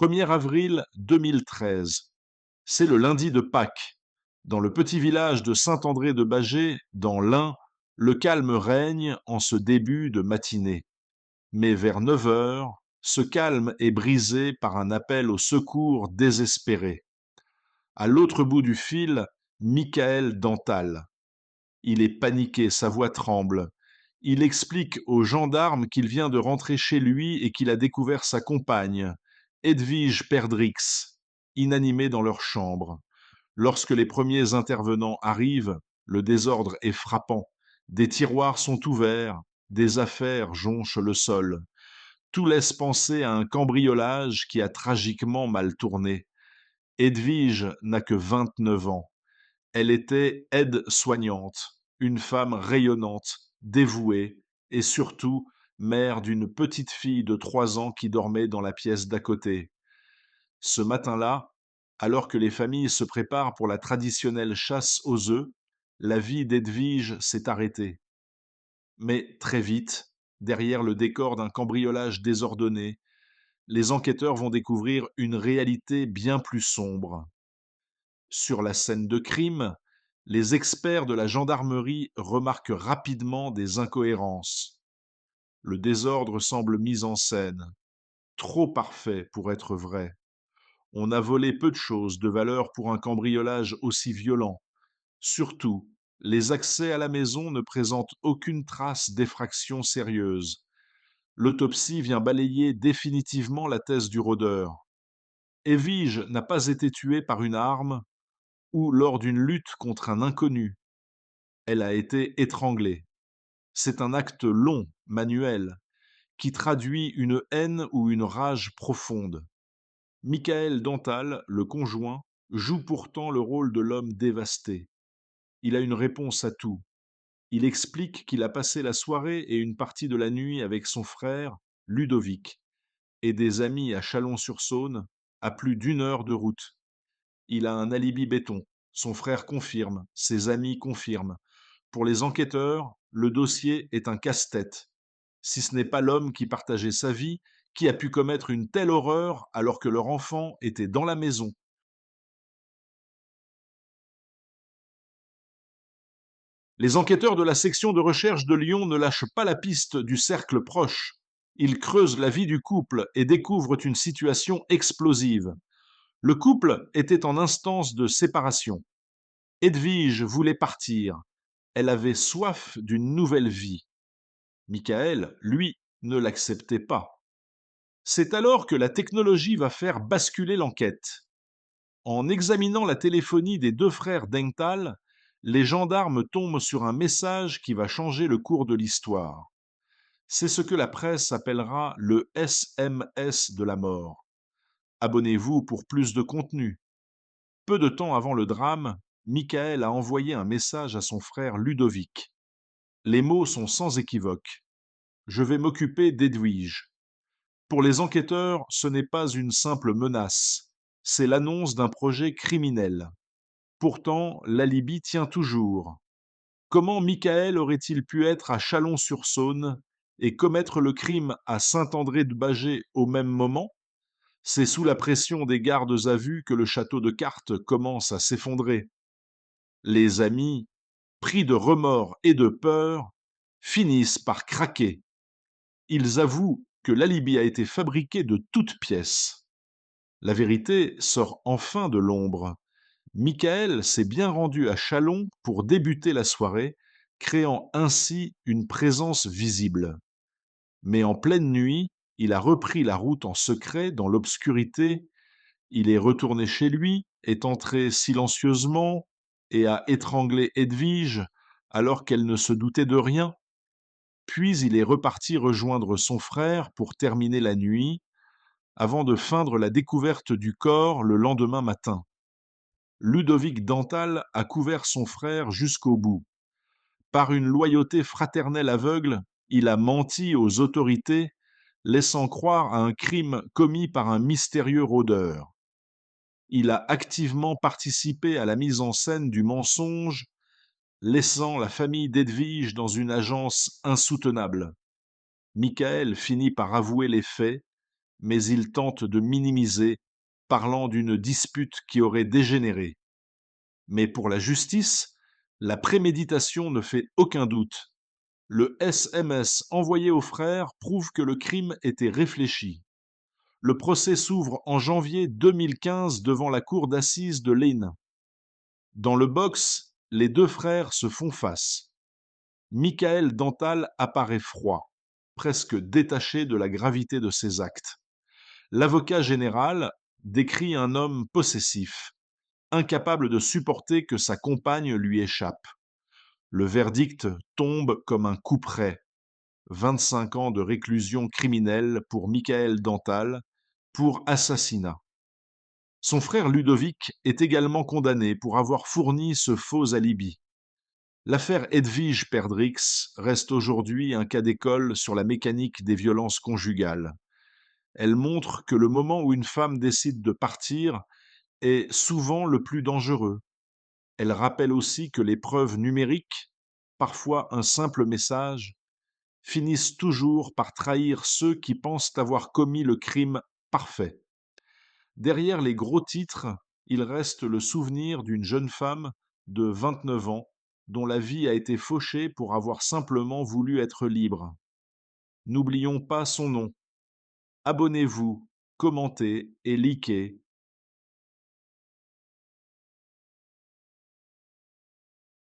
1er avril 2013. C'est le lundi de Pâques. Dans le petit village de Saint-André-de-Bâgé, dans l'Ain, le calme règne en ce début de matinée. Mais vers 9 heures, ce calme est brisé par un appel au secours désespéré. À l'autre bout du fil, Michael Dantal. Il est paniqué, sa voix tremble. Il explique aux gendarmes qu'il vient de rentrer chez lui et qu'il a découvert sa compagne, Edwige Perdrix, inanimée dans leur chambre. Lorsque les premiers intervenants arrivent, le désordre est frappant. Des tiroirs sont ouverts, des affaires jonchent le sol. Tout laisse penser à un cambriolage qui a tragiquement mal tourné. Edwige n'a que 29 ans. Elle était aide-soignante, une femme rayonnante, dévouée et surtout mère d'une petite fille de 3 ans qui dormait dans la pièce d'à côté. Ce matin-là, alors que les familles se préparent pour la traditionnelle chasse aux œufs, la vie d'Edwige s'est arrêtée. Mais très vite, derrière le décor d'un cambriolage désordonné, les enquêteurs vont découvrir une réalité bien plus sombre. Sur la scène de crime, les experts de la gendarmerie remarquent rapidement des incohérences. Le désordre semble mis en scène, trop parfait pour être vrai. On a volé peu de choses de valeur pour un cambriolage aussi violent. Surtout, les accès à la maison ne présentent aucune trace d'effraction sérieuse. L'autopsie vient balayer définitivement la thèse du rôdeur. Evige n'a pas été tuée par une arme ou lors d'une lutte contre un inconnu. Elle a été étranglée. C'est un acte long, manuel, qui traduit une haine ou une rage profonde. Michael Dantal, le conjoint, joue pourtant le rôle de l'homme dévasté. Il a une réponse à tout. Il explique qu'il a passé la soirée et une partie de la nuit avec son frère, Ludovic, et des amis à Chalon-sur-Saône, à plus d'1 heure de route. Il a un alibi béton. Son frère confirme, ses amis confirment. Pour les enquêteurs, le dossier est un casse-tête. Si ce n'est pas l'homme qui partageait sa vie, qui a pu commettre une telle horreur alors que leur enfant était dans la maison? Les enquêteurs de la section de recherche de Lyon ne lâchent pas la piste du cercle proche. Ils creusent la vie du couple et découvrent une situation explosive. Le couple était en instance de séparation. Edwige voulait partir. Elle avait soif d'une nouvelle vie. Michael, lui, ne l'acceptait pas. C'est alors que la technologie va faire basculer l'enquête. En examinant la téléphonie des 2 frères Dengtal, les gendarmes tombent sur un message qui va changer le cours de l'histoire. C'est ce que la presse appellera le SMS de la mort. Abonnez-vous pour plus de contenu. Peu de temps avant le drame, Michael a envoyé un message à son frère Ludovic. Les mots sont sans équivoque. Je vais m'occuper d'Edwige. Pour les enquêteurs, ce n'est pas une simple menace, c'est l'annonce d'un projet criminel. Pourtant, l'alibi tient toujours. Comment Michael aurait-il pu être à Chalon-sur-Saône et commettre le crime à Saint-André-de-Bâgé au même moment? C'est sous la pression des gardes à vue que le château de cartes commence à s'effondrer. Les amis, pris de remords et de peur, finissent par craquer. Ils avouent que l'alibi a été fabriqué de toutes pièces. La vérité sort enfin de l'ombre. Michael s'est bien rendu à Chalon pour débuter la soirée, créant ainsi une présence visible. Mais en pleine nuit, il a repris la route en secret dans l'obscurité, il est retourné chez lui, est entré silencieusement et a étranglé Edwige alors qu'elle ne se doutait de rien. Puis il est reparti rejoindre son frère pour terminer la nuit, avant de feindre la découverte du corps le lendemain matin. Ludovic Dantal a couvert son frère jusqu'au bout. Par une loyauté fraternelle aveugle, il a menti aux autorités, laissant croire à un crime commis par un mystérieux rôdeur. Il a activement participé à la mise en scène du mensonge, laissant la famille d'Edwige dans une agence insoutenable. Michael finit par avouer les faits, mais il tente de minimiser, parlant d'une dispute qui aurait dégénéré. Mais pour la justice, la préméditation ne fait aucun doute. Le SMS envoyé aux frères prouve que le crime était réfléchi. Le procès s'ouvre en janvier 2015 devant la cour d'assises de l'Ain. Dans le box, les deux frères se font face. Michael Dantal apparaît froid, presque détaché de la gravité de ses actes. L'avocat général décrit un homme possessif, incapable de supporter que sa compagne lui échappe. Le verdict tombe comme un couperet. 25 ans de réclusion criminelle pour Michael Dantal pour assassinat. Son frère Ludovic est également condamné pour avoir fourni ce faux alibi. L'affaire Edwige Perdrix reste aujourd'hui un cas d'école sur la mécanique des violences conjugales. Elle montre que le moment où une femme décide de partir est souvent le plus dangereux. Elle rappelle aussi que les preuves numériques, parfois un simple message, finissent toujours par trahir ceux qui pensent avoir commis le crime parfait. Derrière les gros titres, il reste le souvenir d'une jeune femme de 29 ans dont la vie a été fauchée pour avoir simplement voulu être libre. N'oublions pas son nom. Abonnez-vous, commentez et likez